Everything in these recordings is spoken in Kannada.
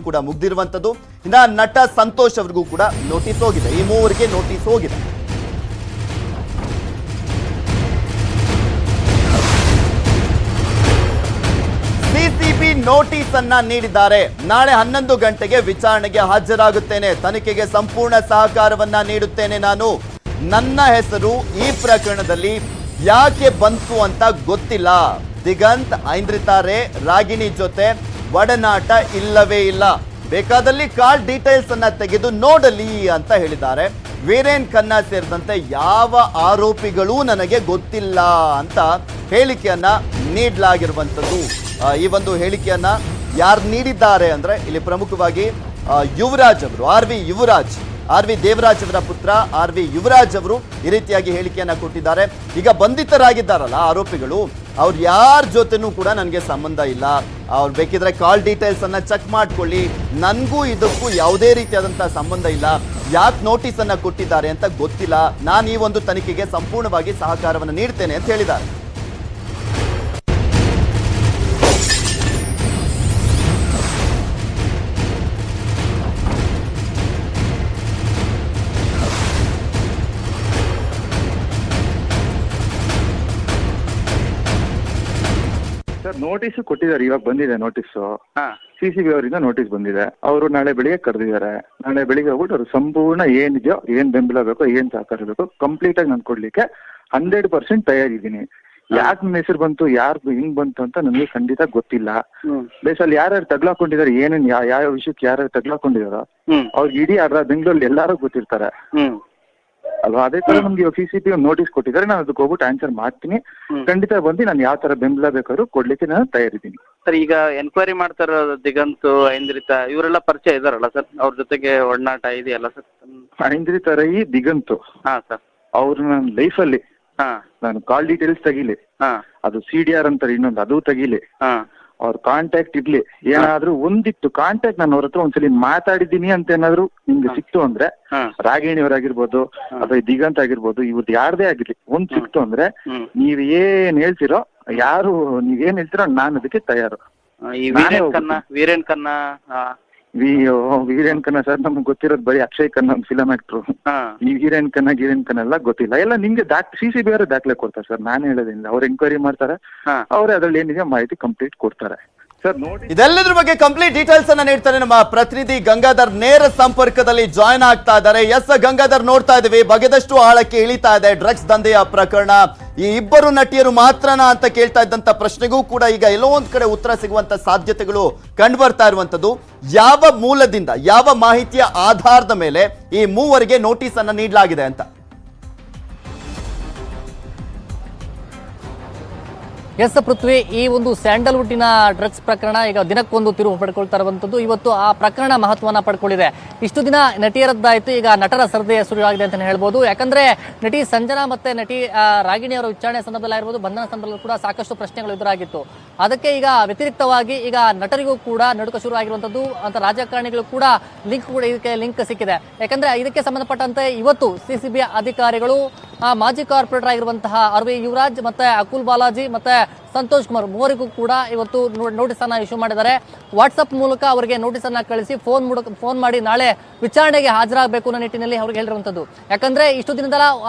ಕೂಡ ಮುಗ್ದಿರುವಂತದ್ದು. ಇನ್ನ ನಟ ಸಂತೋಷ್ ಅವರಿಗೂ ಕೂಡ ನೋಟಿಸ್ ಹೋಗಿದೆ. ಈ ಮೂವರಿಗೆ ನೋಟಿಸ್ ಹೋಗಿದೆ. ಸಿಸಿಬಿ ನೋಟಿಸ್ ಅನ್ನ ನೀಡಿದ್ದಾರೆ. ನಾಳೆ 11 ಗಂಟೆಗೆ ವಿಚಾರಣೆಗೆ ಹಾಜರಾಗುತ್ತೇನೆ, ತನಿಖೆಗೆ ಸಂಪೂರ್ಣ ಸಹಕಾರವನ್ನ ನೀಡುತ್ತೇನೆ. ನಾನು ನನ್ನ ಹೆಸರು ಈ ಪ್ರಕರಣದಲ್ಲಿ ಯಾಕೆ ಬಂತು ಅಂತ ಗೊತ್ತಿಲ್ಲ. ದಿಗಂತ್ ಐಂದ್ರಿತಾರೆ ರಾಗಿಣಿ ಜೊತೆ ಒಡನಾಟ ಇಲ್ಲವೇ ಇಲ್ಲ. ಬೇಕಾದಲ್ಲಿ ಕಾಲ್ ಡೀಟೇಲ್ಸ್ ಅನ್ನ ತೆಗೆದು ನೋಡಲಿ ಅಂತ ಹೇಳಿದ್ದಾರೆ. ವೀರೇನ್ ಖನ್ನಾ ಸೇರಿದಂತೆ ಯಾವ ಆರೋಪಿಗಳೂ ನನಗೆ ಗೊತ್ತಿಲ್ಲ ಅಂತ ಹೇಳಿಕೆಯನ್ನ ನೀಡಲಾಗಿರುವಂಥದ್ದು. ಈ ಒಂದು ಹೇಳಿಕೆಯನ್ನ ಯಾರು ನೀಡಿದ್ದಾರೆ ಅಂದ್ರೆ ಇಲ್ಲಿ ಪ್ರಮುಖವಾಗಿ ಯುವರಾಜ್ ಅವರು, ಆರ್ ವಿ ದೇವರಾಜ್ ಅವರ ಪುತ್ರ ಯುವರಾಜ್ ಅವರು ಈ ರೀತಿಯಾಗಿ ಹೇಳಿಕೆಯನ್ನ ಕೊಟ್ಟಿದ್ದಾರೆ. ಈಗ ಬಂಧಿತರಾಗಿದ್ದಾರಲ್ಲ ಆರೋಪಿಗಳು, ಅವ್ರು ಯಾರ ಜೊತೆನೂ ಕೂಡ ನನಗೆ ಸಂಬಂಧ ಇಲ್ಲ, ಅವ್ರು ಬೇಕಿದ್ರೆ ಕಾಲ್ ಡೀಟೇಲ್ಸ್ ಅನ್ನ ಚೆಕ್ ಮಾಡ್ಕೊಳ್ಳಿ, ನನಗೂ ಇದಕ್ಕೂ ಯಾವುದೇ ರೀತಿಯಾದಂತಹ ಸಂಬಂಧ ಇಲ್ಲ, ಯಾಕೆ ನೋಟಿಸ್ ಅನ್ನ ಕೊಟ್ಟಿದ್ದಾರೆ ಅಂತ ಗೊತ್ತಿಲ್ಲ, ನಾನು ಈ ಒಂದು ತನಿಖೆಗೆ ಸಂಪೂರ್ಣವಾಗಿ ಸಹಕಾರವನ್ನು ನೀಡ್ತೇನೆ ಅಂತ ಹೇಳಿದ್ದಾರೆ. ಸರ್ ನೋಟಿಸ್ ಕೊಟ್ಟಿದ್ದಾರೆ, ಇವಾಗ ಬಂದಿದೆ ನೋಟಿಸ್. ಸಿಸಿಬಿ ಅವರಿಂದ ನೋಟಿಸ್ ಬಂದಿದೆ. ಅವರು ನಾಳೆ ಬೆಳಿಗ್ಗೆ ಕರೆದಿದ್ದಾರೆ. ನಾಳೆ ಬೆಳಿಗ್ಗೆ ಹೋಗ್ಬಿಟ್ಟು ಅವ್ರು ಸಂಪೂರ್ಣ ಏನಿದೆಯೋ, ಏನ್ ಬೆಂಬಲ ಬೇಕೋ, ಏನ್ ಸಹಕಾರ ಬೇಕೋ ಕಂಪ್ಲೀಟ್ ಆಗಿ ನಾನು ಕೊಡ್ಲಿಕ್ಕೆ 100% ತಯಾರಿದ್ದೀನಿ. ಯಾಕೆ ನನ್ನ ಹೆಸರು ಬಂತು, ಯಾರು ಹಿಂಗ್ ಬಂತು ಅಂತ ನನಗೆ ಖಂಡಿತ ಗೊತ್ತಿಲ್ಲ. ಬೇಸ್ ಅಲ್ಲಿ ಯಾರ್ಯಾರು ತಗ್ಲಾಕೊಂಡಿದ್ದಾರೆ, ಏನೇನ್ ಯಾವ ವಿಷಯಕ್ಕೆ ಯಾರ್ಯಾರು ತಗ್ಲಾಕೊಂಡಿದಾರೋ ಅವ್ರಿಗೆ ಇಡೀ ಬೆಂಗಳೂರಲ್ಲಿ ಎಲ್ಲಾರು ಗೊತ್ತಿರ್ತಾರೆ ಅಲ್ವಾ. ಅದೇ ತರ ನಮ್ಗೆ ಇವಾಗ ಸಿಸಿಬಿ ಒಂದು ನೋಟಿಸ್ ಕೊಟ್ಟಿದ್ದಾರೆ. ನಾನು ಅದಕ್ಕೆ ಹೋಗ್ಬಿಟ್ಟು ಆನ್ಸರ್ ಮಾಡ್ತೀನಿ. ಖಂಡಿತ ಬಂದು ನಾನು ಯಾವ ತರ ಬೆಂಬಲ ಬೇಕಾದ್ರೂ ಕೊಡ್ಲಿಕ್ಕೆ ನಾನು ತಯಾರಿದ್ದೀನಿ ಸರ್. ಈಗ ಎನ್ಕ್ವೈರಿ ಮಾಡ್ತಾರ ದಿಗಂತ್, ಐಂದ್ರಿತಾ ಇವರೆಲ್ಲ ಪರಿಚಯ ಇದಾರಲ್ಲ ಸರ್, ಅವ್ರ ಜೊತೆಗೆ ಒಡನಾಟ ಇದೆಯಲ್ಲ ಸರ್? ಐಂದ್ರಿತಾ ರೈ, ದಿಗಂತ್ ಸರ್ ಅವ್ರು ನನ್ನ ಲೈಫಲ್ಲಿ ನಾನು ಕಾಲ್ ಡೀಟೇಲ್ಸ್ ತೆಗಿಲಿ, ಅದು CDR ಅಂತಾರೆ ಇನ್ನೊಂದು, ಅದು ತೆಗಿಲಿ, ಅವ್ರ ಕಾಂಟ್ಯಾಕ್ಟ್ ಇರ್ಲಿ, ಏನಾದ್ರೂ ಒಂದಿತ್ತು ಕಾಂಟ್ಯಾಕ್ಟ್ ನಾನು ಅವ್ರ ಹತ್ರ ಒಂದ್ಸಲಿ ಮಾತಾಡಿದ್ದೀನಿ ಅಂತ ಏನಾದ್ರು ನಿಮ್ಗೆ ಸಿಕ್ತು ಅಂದ್ರೆ, ರಾಗಿಣಿ ಅವರಾಗಿರ್ಬೋದು ಅಥವಾ ದಿಗಂತ್ ಆಗಿರ್ಬೋದು, ಇವ್ರದ್ದು ಯಾರದೇ ಆಗಿರ್ಲಿ, ಒಂದ್ ಸಿಕ್ತು ಅಂದ್ರೆ ನೀವ್ ಏನ್ ಹೇಳ್ತಿರೋ, ನೀವೇನ್ ಹೇಳ್ತಿರೋ ನಾನು ಅದಕ್ಕೆ ತಯಾರು. ವೀರೇನ್ ಖನ್ನಾ ವೀರೇನ್ ಖನ್ನಾ ಸರ್ ನಮ್ಗೆ ಗೊತ್ತಿರೋದು ಬರೀ ಅಕ್ಷಯ್ ಖನ್ನಾ ಫಿಲಂ ಆಕ್ಟ್ರು. ಈ ವೀರೇನ್ ಖನ್ನಾ ಎಲ್ಲ ಗೊತ್ತಿಲ್ಲ. ಎಲ್ಲ ನಿಮ್ಗೆ ಸಿಸಿಬಿ ಅವರೇ ದಾಖಲೆ ಕೊಡ್ತಾರೆ ಸರ್, ನಾನು ಹೇಳೋದಿಲ್ಲ. ಅವ್ರು ಎಂಕ್ವೈರಿ ಮಾಡ್ತಾರೆ, ಅವ್ರೆ ಅದ್ರಲ್ಲಿ ಏನಿದೆ ಮಾಹಿತಿ ಕಂಪ್ಲೀಟ್ ಕೊಡ್ತಾರೆ ಸರ್. ನೋಡಿ, ಇದೆಲ್ಲದ್ರ ಬಗ್ಗೆ ಕಂಪ್ಲೀಟ್ ಡೀಟೇಲ್ಸ್ ಅನ್ನ ನೀಡ್ತಾರೆ ನಮ್ಮ ಪ್ರತಿನಿಧಿ ಗಂಗಾಧರ್. ನೇರ ಸಂಪರ್ಕದಲ್ಲಿ ಜಾಯ್ನ್ ಆಗ್ತಾ ಇದ್ದಾರೆ. ಎಸ್ ಗಂಗಾಧರ್, ನೋಡ್ತಾ ಇದೀವಿ ಬಗೆದಷ್ಟು ಆಳಕ್ಕೆ ಇಳಿತಾ ಇದೆ ಡ್ರಗ್ಸ್ ದಂಧೆಯ ಪ್ರಕರಣ. ಈ ಇಬ್ಬರು ನಟಿಯರು ಮಾತ್ರನಾ ಅಂತ ಕೇಳ್ತಾ ಇದ್ದಂತ ಪ್ರಶ್ನೆಗೂ ಕೂಡ ಈಗ ಎಲ್ಲೋ ಒಂದ್ ಕಡೆ ಉತ್ತರ ಸಿಗುವಂತ ಸಾಧ್ಯತೆಗಳು ಕಂಡು ಬರ್ತಾ ಇರುವಂತದ್ದು. ಯಾವ ಮೂಲದಿಂದ, ಯಾವ ಮಾಹಿತಿಯ ಆಧಾರದ ಮೇಲೆ ಈ ಮೂವರಿಗೆ ನೋಟಿಸ್ ಅನ್ನ ನೀಡಲಾಗಿದೆ ಅಂತ? ಎಸ್ ಪೃಥ್ವಿ, ಈ ಒಂದು ಸ್ಯಾಂಡಲ್ವುಡ್ಡಿನ ಡ್ರಗ್ಸ್ ಪ್ರಕರಣ ಈಗ ದಿನಕ್ಕೊಂದು ತಿರುವು ಪಡ್ಕೊಳ್ತಾ ಇರುವಂಥದ್ದು. ಇವತ್ತು ಆ ಪ್ರಕರಣ ಮಹತ್ವನ ಪಡ್ಕೊಂಡಿದೆ. ಇಷ್ಟು ದಿನ ನಟಿಯರದ್ದಾಯಿತು, ಈಗ ನಟರ ಸರದಿ ಶುರುವಾಗಿದೆ ಅಂತ ಹೇಳ್ಬೋದು. ಯಾಕಂದ್ರೆ ನಟಿ ಸಂಜನಾ ಮತ್ತೆ ನಟಿ ರಾಗಿಣಿ ಅವರ ವಿಚಾರಣೆ ಸಂದರ್ಭದಲ್ಲಿ ಆಗಿರ್ಬೋದು, ಬಂಧನ ಸಂದರ್ಭದಲ್ಲಿ ಕೂಡ ಸಾಕಷ್ಟು ಪ್ರಶ್ನೆಗಳು ಎದುರಾಗಿತ್ತು. ಅದಕ್ಕೆ ಈಗ ವ್ಯತಿರಿಕ್ತವಾಗಿ ಈಗ ನಟರಿಗೂ ಕೂಡ ನಡುಕ ಶುರು ಆಗಿರುವಂಥದ್ದು ಅಂತ ರಾಜಕಾರಣಿಗಳು ಕೂಡ ಇದಕ್ಕೆ ಲಿಂಕ್ ಸಿಕ್ಕಿದೆ. ಯಾಕಂದ್ರೆ ಇದಕ್ಕೆ ಸಂಬಂಧಪಟ್ಟಂತೆ ಇವತ್ತು ಸಿಸಿಬಿ ಅಧಿಕಾರಿಗಳು ಮಾಜಿ ಕಾರ್ಪೊರೇಟರ್ ಆಗಿರುವಂತಹ RV ಯುವರಾಜ್ ಮತ್ತೆ ಅಕುಲ್ ಬಾಲಾಜಿ ಮತ್ತೆ ಸಂತೋಷ್ ಕುಮಾರ್ ಮೂವರಿಗೂ ಕೂಡ ಇವತ್ತು ನೋಟಿಸ್ ಅನ್ನ ಇಶ್ಯೂ ಮಾಡಿದ್ದಾರೆ. ವಾಟ್ಸ್ಆಪ್ ಮೂಲಕ ಅವರಿಗೆ ನೋಟಿಸ್ ಅನ್ನ ಕಳಿಸಿ ಫೋನ್ ಮಾಡಿ ನಾಳೆ ವಿಚಾರಣೆಗೆ ಹಾಜರಾಗಬೇಕು ಅನ್ನೋ ನಿಟ್ಟಿನಲ್ಲಿ ಅವ್ರಿಗೆ ಹೇಳಿರುವಂತದ್ದು. ಯಾಕಂದ್ರೆ ಇಷ್ಟು ದಿನದ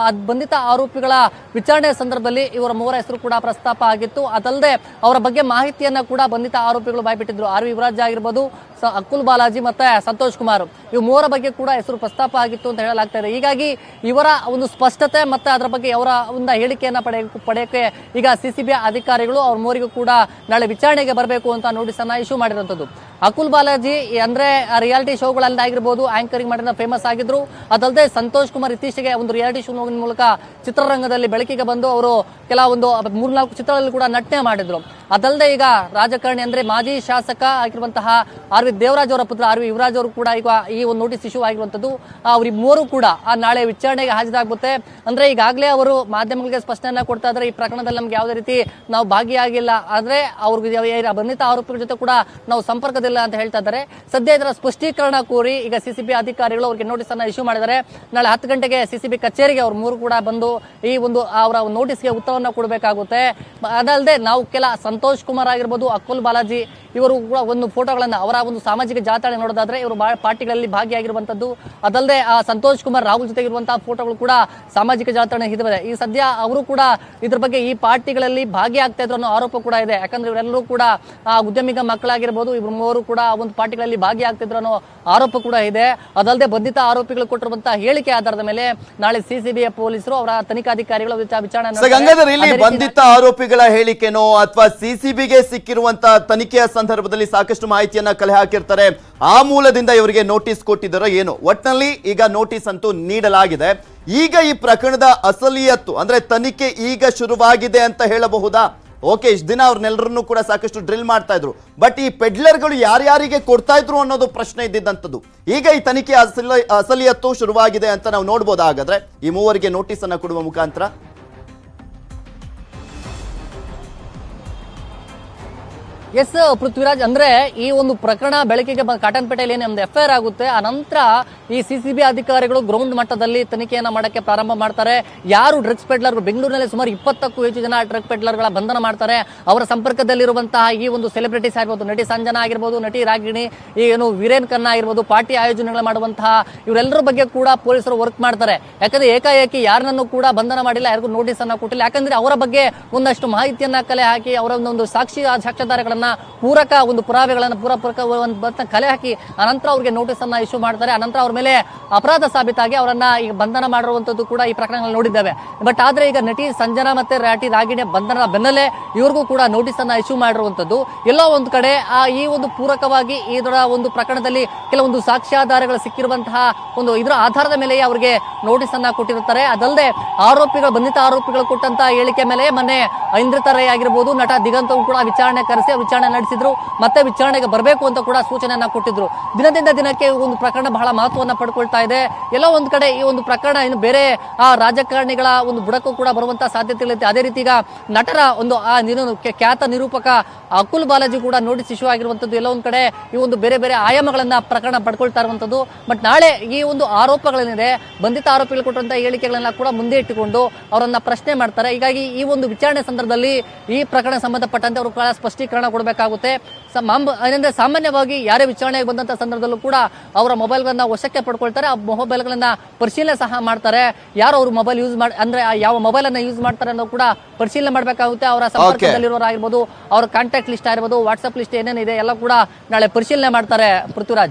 ಬಂಧಿತ ಆರೋಪಿಗಳ ವಿಚಾರಣೆ ಸಂದರ್ಭದಲ್ಲಿ ಇವರ ಮೂವರ ಹೆಸರು ಕೂಡ ಪ್ರಸ್ತಾಪ ಆಗಿತ್ತು. ಅದಲ್ಲದೆ ಅವರ ಬಗ್ಗೆ ಮಾಹಿತಿಯನ್ನ ಕೂಡ ಬಂಧಿತ ಆರೋಪಿಗಳು ಬಾಯ್ಬಿಟ್ಟಿದ್ರು. RV ಯುವರಾಜ್ ಆಗಿರ್ಬೋದು, ಅಕುಲ್ ಬಾಲಾಜಿ ಮತ್ತೆ ಸಂತೋಷ್ ಕುಮಾರ್, ಇವು ಮೂವರ ಬಗ್ಗೆ ಕೂಡ ಹೆಸರು ಪ್ರಸ್ತಾಪ ಆಗಿತ್ತು ಅಂತ ಹೇಳಲಾಗ್ತಾ ಇದೆ. ಹೀಗಾಗಿ ಇವರ ಒಂದು ಸ್ಪಷ್ಟತೆ ಮತ್ತೆ ಅದರ ಬಗ್ಗೆ ಅವರ ಒಂದು ಹೇಳಿಕೆಯನ್ನ ಪಡೆಯಕ್ಕೆ ಈಗ ಸಿಸಿಬಿ ಅಧಿಕಾರಿಗಳು ಅವ್ರ ಮೂವರಿಗೂ ಕೂಡ ನಾಳೆ ವಿಚಾರಣೆಗೆ ಬರಬೇಕು ಅಂತ ನೋಟಿಸ್ ಅನ್ನ ಇಶ್ಯೂ ಮಾಡಿರುವಂತದ್ದು. ಅಕುಲ್ ಬಾಲಾಜಿ ಅಂದ್ರೆ ರಿಯಾಲಿಟಿ ಶೋಗಳಲ್ಲಿ ಆಗಿರ್ಬೋದು, ಆಂಕರಿಂಗ್ ಮಾಡಿದ ಫೇಮಸ್ ಆಗಿದ್ರು. ಅದಲ್ಲದೆ ಸಂತೋಷ್ ಕುಮಾರ್ ಇತ್ತೀಚೆಗೆ ಒಂದು ರಿಯಾಲಿಟಿ ಶೋ ಮೂಲಕ ಚಿತ್ರರಂಗದಲ್ಲಿ ಬೆಳಕಿಗೆ ಬಂದು ಅವರು ಕೆಲವೊಂದು 3-4 ಚಿತ್ರಗಳಲ್ಲಿ ಕೂಡ ನಟನೆ ಮಾಡಿದ್ರು. ಅದಲ್ಲದೆ ಈಗ ರಾಜಕಾರಣಿ ಅಂದ್ರೆ ಮಾಜಿ ಶಾಸಕ ಆಗಿರುವಂತಹ RV ದೇವರಾಜ್ ಅವರ ಪುತ್ರ RV ಯುವರಾಜ್ ಅವರು ಕೂಡ ಈಗ ಈ ಒಂದು ನೋಟಿಸ್ ಇಶ್ಯೂ ಆಗಿರುವಂತದ್ದು. ಅವ್ರ ಮೂವರು ಕೂಡ ನಾಳೆ ವಿಚಾರಣೆಗೆ ಹಾಜರಾಗುತ್ತೆ. ಅಂದ್ರೆ ಈಗಾಗಲೇ ಅವರು ಮಾಧ್ಯಮಗಳಿಗೆ ಸ್ಪಷ್ಟನೆ ಕೊಡ್ತಾ ಇದ್ದಾರೆ, ಈ ಪ್ರಕರಣದಲ್ಲಿ ನಮ್ಗೆ ಯಾವುದೇ ರೀತಿ ನಾವು ಭಾಗಿಯಾಗಿಲ್ಲ, ಆದ್ರೆ ಅವ್ರಿಗೆ ಬಂಧಿತ ಆರೋಪಿಗಳ ಜೊತೆ ಕೂಡ ನಾವು ಸಂಪರ್ಕದಲ್ಲಿ ಆಗೋದಿಲ್ಲ ಅಂತ ಹೇಳ್ತಾ ಇದ್ದಾರೆ. ಸದ್ಯ ಇದರ ಸ್ಪಷ್ಟೀಕರಣ ಕೋರಿ ಈಗ ಸಿಸಿಬಿ ಅಧಿಕಾರಿಗಳು ಅವರಿಗೆ ನೋಟಿಸ್ ಅನ್ನ ಇಶ್ಯೂ ಮಾಡಿದ್ದಾರೆ. ನಾಳೆ 10 ಗಂಟೆಗೆ ಸಿಸಿಬಿ ಕಚೇರಿಗೆ ಅವ್ರು ಮೂರು ಕೂಡ ಬಂದು ಈ ಒಂದು ಅವರ ನೋಟಿಸ್ಗೆ ಉತ್ತರವನ್ನ ಕೊಡಬೇಕಾಗುತ್ತೆ. ಅದಲ್ಲದೆ ನಾವು ಕೆಲ ಸಂತೋಷ್ ಕುಮಾರ್ ಆಗಿರ್ಬೋದು, ಅಕುಲ್ ಬಾಲಾಜಿ ಇವರು ಕೂಡ ಒಂದು ಫೋಟೋಗಳನ್ನ ಅವರ ಒಂದು ಸಾಮಾಜಿಕ ಜಾಲತಾಣ ನೋಡೋದಾದ್ರೆ ಇವರು ಪಾರ್ಟಿಗಳಲ್ಲಿ ಭಾಗಿಯಾಗಿರುವಂತದ್ದು. ಅದಲ್ಲದೆ ಆ ಸಂತೋಷ್ ಕುಮಾರ್ ರಾಹುಲ್ ಜೊತೆಗಿರುವಂತಹ ಫೋಟೋಗಳು ಕೂಡ ಸಾಮಾಜಿಕ ಜಾಲತಾಣ ಇದೆ. ಈ ಸದ್ಯ ಅವರು ಕೂಡ ಇದ್ರ ಬಗ್ಗೆ ಈ ಪಾರ್ಟಿಗಳಲ್ಲಿ ಭಾಗಿಯಾಗ್ತಾ ಇದ್ರು ಅನ್ನೋ ಆರೋಪ ಕೂಡ ಇದೆ. ಯಾಕಂದ್ರೆ ಇವರೆಲ್ಲರೂ ಕೂಡ ಆ ಉದ್ಯಮಿಗ ಮಕ್ಕಳಾಗಿರ್ಬೋದು, ಇವರು ಮೂವರು ಕೂಡ ಒಂದು ಪಾರ್ಟಿಗಳಲ್ಲಿ ಭಾಗಿಯಾಗ್ತಿದ್ರು ಅನ್ನೋ ಆರೋಪ ಕೂಡ ಇದೆ. ಅದಲ್ಲದೆ ಬಂಧಿತ ಆರೋಪಿಗಳು ಕೊಟ್ಟಿರುವಂತಹ ಹೇಳಿಕೆ ಆಧಾರದ ಮೇಲೆ ನಾಳೆ ಸಿಸಿಬಿಯ ಪೊಲೀಸರು ಅವರ ತನಿಖಾಧಿಕಾರಿಗಳು ವಿಚಾರಣೆ ಬಂಧಿತ ಆರೋಪಿಗಳ ಹೇಳಿಕೆನೋ ಅಥವಾ ಸಿಸಿಬಿಗೆ ಸಿಕ್ಕಿರುವಂತಹ ತನಿಖೆಯ ಸಂದರ್ಭದಲ್ಲಿ ಸಾಕಷ್ಟು ಮಾಹಿತಿಯನ್ನ ಕಲೆ ಹಾಕಿರ್ತಾರೆ, ಆ ಮೂಲದಿಂದ ಇವರಿಗೆ ನೋಟಿಸ್ ಕೊಟ್ಟಿದ್ದಾರೋ ಏನು. ಒಟ್ಟಿನಲ್ಲಿ ಈಗ ನೋಟಿಸ್ ಅಂತೂ ನೀಡಲಾಗಿದೆ. ಈಗ ಈ ಪ್ರಕರಣದ ಅಸಲಿಯತ್ತು ಅಂದ್ರೆ ತನಿಖೆ ಈಗ ಶುರುವಾಗಿದೆ ಅಂತ ಹೇಳಬಹುದಾ? ಓಕೆ, ಇಷ್ಟು ದಿನ ಅವ್ರನ್ನೆಲ್ಲರನ್ನು ಕೂಡ ಸಾಕಷ್ಟು ಡ್ರಿಲ್ ಮಾಡ್ತಾ ಇದ್ರು, ಬಟ್ ಈ ಪೆಡ್ಲರ್ಗಳು ಯಾರ್ಯಾರಿಗೆ ಕೊಡ್ತಾ ಇದ್ರು ಅನ್ನೋದು ಪ್ರಶ್ನೆ ಇದ್ದಿದ್ದಂಥದ್ದು. ಈಗ ಈ ತನಿಖೆ ಅಸಲಿಯತ್ತು ಶುರುವಾಗಿದೆ ಅಂತ ನಾವು ನೋಡ್ಬೋದು. ಹಾಗಾದ್ರೆ ಈ ಮೂವರಿಗೆ ನೋಟಿಸ್ ಅನ್ನ ಕೊಡುವ ಮುಖಾಂತರ ಎಸ್ ಪೃಥ್ವಿರಾಜ್, ಅಂದ್ರೆ ಈ ಒಂದು ಪ್ರಕರಣ ಬೆಳಕಿಗೆ ಕಾಟನ್ಪೇಟೆಯಲ್ಲಿ ಒಂದು FIR ಆಗುತ್ತೆ. ಆ ನಂತರ ಈ ಸಿಸಿಬಿ ಅಧಿಕಾರಿಗಳು ಗ್ರೌಂಡ್ ಮಟ್ಟದಲ್ಲಿ ತನಿಖೆಯನ್ನ ಮಾಡಕ್ಕೆ ಪ್ರಾರಂಭ ಮಾಡ್ತಾರೆ. ಯಾರು ಡ್ರಗ್ಸ್ ಪೆಡ್ಲರ್, ಬೆಂಗಳೂರಿನಲ್ಲಿ ಸುಮಾರು 20ಕ್ಕೂ ಹೆಚ್ಚು ಜನ ಡ್ರಗ್ ಪೆಡ್ಲರ್ಗಳ ಬಂಧನ ಮಾಡ್ತಾರೆ. ಅವರ ಸಂಪರ್ಕದಲ್ಲಿರುವಂತಹ ಈ ಒಂದು ಸೆಲೆಬ್ರಿಟೀಸ್ ಆಗಿರ್ಬೋದು, ನಟಿ ಸಂಜನಾ ಆಗಿರ್ಬೋದು, ನಟಿ ರಾಗಿಣಿ, ಏನು ವೀರೇನ್ ಖನ್ನಾ ಆಗಿರ್ಬೋದು, ಪಾರ್ಟಿ ಆಯೋಜನೆಗಳು ಮಾಡುವಂತಹ ಇವರೆಲ್ಲರ ಬಗ್ಗೆ ಕೂಡ ಪೊಲೀಸರು ವರ್ಕ್ ಮಾಡ್ತಾರೆ. ಯಾಕಂದ್ರೆ ಏಕಾಏಕಿ ಯಾರನ್ನೂ ಕೂಡ ಬಂಧನ ಮಾಡಿಲ್ಲ, ಯಾರಿಗೂ ನೋಟಿಸ್ ಅನ್ನ ಕೊಟ್ಟಿಲ್ಲ. ಯಾಕಂದ್ರೆ ಅವರ ಬಗ್ಗೆ ಒಂದಷ್ಟು ಮಾಹಿತಿಯನ್ನ ಕಲೆ ಹಾಕಿ ಅವರ ಒಂದು ಸಾಕ್ಷ್ಯಾಧಾರಗಳನ್ನ ಪೂರಕ ಒಂದು ಪುರಾವೆಗಳನ್ನ ಕಲೆ ಹಾಕಿ ಅನಂತರ ಅವ್ರಿಗೆ ನೋಟಿಸ್ ಅನ್ನ ಇಶ್ಯೂ ಮಾಡ್ತಾರೆ. ಅನಂತರ ಅವ್ರ ಮೇಲೆ ಅಪರಾಧ ಸಾಬೀತಾಗಿ ಅವರನ್ನ ಈಗ ಬಂಧನ ಮಾಡಿರುವಂತದ್ದು ಕೂಡ ಈ ಪ್ರಕರಣಗಳಲ್ಲಿ ನೋಡಿದ್ದೇವೆ. ಬಟ್ ಆದ್ರೆ ಈಗ ನಟಿ ಸಂಜನಾ ಮತ್ತೆ ನಟಿ ರಾಗಿಣಿ ಬಂಧನ ಬೆನ್ನಲ್ಲೇ ಇವ್ರಿಗೂ ಕೂಡ ನೋಟಿಸ್ ಅನ್ನ ಇಶ್ಯೂ ಮಾಡಿರುವಂತದ್ದು. ಎಲ್ಲೋ ಒಂದು ಕಡೆ ಈ ಒಂದು ಪೂರಕವಾಗಿ ಇದರ ಒಂದು ಪ್ರಕರಣದಲ್ಲಿ ಕೆಲವೊಂದು ಸಾಕ್ಷ್ಯಾಧಾರಗಳು ಸಿಕ್ಕಿರುವಂತಹ ಒಂದು ಇದರ ಆಧಾರದ ಮೇಲೆ ಅವರಿಗೆ ನೋಟಿಸ್ ಅನ್ನ ಕೊಟ್ಟಿರುತ್ತಾರೆ. ಅದಲ್ಲದೆ ಬಂಧಿತ ಆರೋಪಿಗಳು ಕೊಟ್ಟಂತಹ ಹೇಳಿಕೆ ಮೇಲೆ ಮೊನ್ನೆ ಐಂದ್ರಿತಾ ರೈ ಆಗಿರ್ಬೋದು, ನಟ ದಿಗಂತ್ ಕೂಡ ವಿಚಾರಣೆ ಕರೆಸಿ ವಿಚಾರಣೆ ನಡೆಸಿದ್ರು. ಮತ್ತೆ ವಿಚಾರಣೆಗೆ ಬರಬೇಕು ಅಂತ ಕೂಡ ಸೂಚನೆಯನ್ನ ಕೊಟ್ಟಿದ್ರು. ದಿನದಿಂದ ದಿನಕ್ಕೆ ಒಂದು ಪ್ರಕರಣ ಬಹಳ ಮಹತ್ವವನ್ನು ಪಡ್ಕೊಳ್ತಾ ಇದೆ. ಎಲ್ಲೋ ಒಂದು ಕಡೆ ಈ ಒಂದು ಪ್ರಕರಣ ಇನ್ನು ಬೇರೆ ರಾಜಕಾರಣಿಗಳ ಒಂದು ಬುಡಕ್ಕೂ ಕೂಡ ಬರುವಂತಹ ಸಾಧ್ಯತೆಗಳಿದೆ. ಅದೇ ರೀತಿ ಈಗ ನಟರ ಒಂದು ಖ್ಯಾತ ನಿರೂಪಕ ಅಕುಲ್ ಬಾಲಾಜಿ ಕೂಡ ನೋಟಿಸ್ ಇಶ್ಯೂ ಆಗಿರುವಂತದ್ದು. ಎಲ್ಲ ಒಂದು ಕಡೆ ಈ ಒಂದು ಬೇರೆ ಬೇರೆ ಆಯಾಮಗಳನ್ನ ಪ್ರಕರಣ ಪಡ್ಕೊಳ್ತಾ ಇರುವಂತದ್ದು. ಬಟ್ ನಾಳೆ ಈ ಒಂದು ಆರೋಪಗಳೇನಿದೆ, ಬಂಧಿತ ಆರೋಪಿಗಳು ಕೊಟ್ಟಂತಹ ಹೇಳಿಕೆಗಳನ್ನ ಕೂಡ ಮುಂದೆ ಇಟ್ಟುಕೊಂಡು ಅವರನ್ನ ಪ್ರಶ್ನೆ ಮಾಡ್ತಾರೆ. ಹೀಗಾಗಿ ಈ ಒಂದು ವಿಚಾರಣೆ ಸಂದರ್ಭದಲ್ಲಿ ಈ ಪ್ರಕರಣ ಸಂಬಂಧಪಟ್ಟಂತೆ ಅವರು ಸ್ಪಷ್ಟೀಕರಣ ಕೊಡಬೇಕಾಗುತ್ತೆ. ಏನಂದ್ರೆ ಸಾಮಾನ್ಯವಾಗಿ ಯಾರೇ ವಿಚಾರಣೆಗೆ ಬಂದಂತ ಸಂದರ್ಭದಲ್ಲೂ ಕೂಡ ಅವರ ಮೊಬೈಲ್ಗಳನ್ನ ವಶಕ್ಕೆ ಪಡ್ಕೊಳ್ತಾರೆ. ಆ ಮೊಬೈಲ್ಗಳನ್ನ ಪರಿಶೀಲನೆ ಸಹ ಮಾಡ್ತಾರೆ. ಯಾರು ಅವರು ಮೊಬೈಲ್ ಯೂಸ್ ಅಂದ್ರೆ ಯಾವ ಮೊಬೈಲ್ ಅನ್ನ ಯೂಸ್ ಮಾಡ್ತಾರೆ ಅನ್ನೋ ಕೂಡ ಪರಿಶೀಲನೆ ಮಾಡಬೇಕಾಗುತ್ತೆ. ಅವರ ಸಂಪರ್ಕದಲ್ಲಿರೋರಾಗಿರ್ಬೋದು, ಅವರ ಕಾಂಟ್ಯಾಕ್ಟ್ ಲಿಸ್ಟ್ ಆಗಿರ್ಬೋದು, ವಾಟ್ಸ್ಆಪ್ ಲಿಸ್ಟ್ ಏನೇನಿದೆ ಎಲ್ಲ ಕೂಡ ನಾಳೆ ಪರಿಶೀಲನೆ ಮಾಡ್ತಾರೆ ಪೃಥ್ವಿರಾಜ್.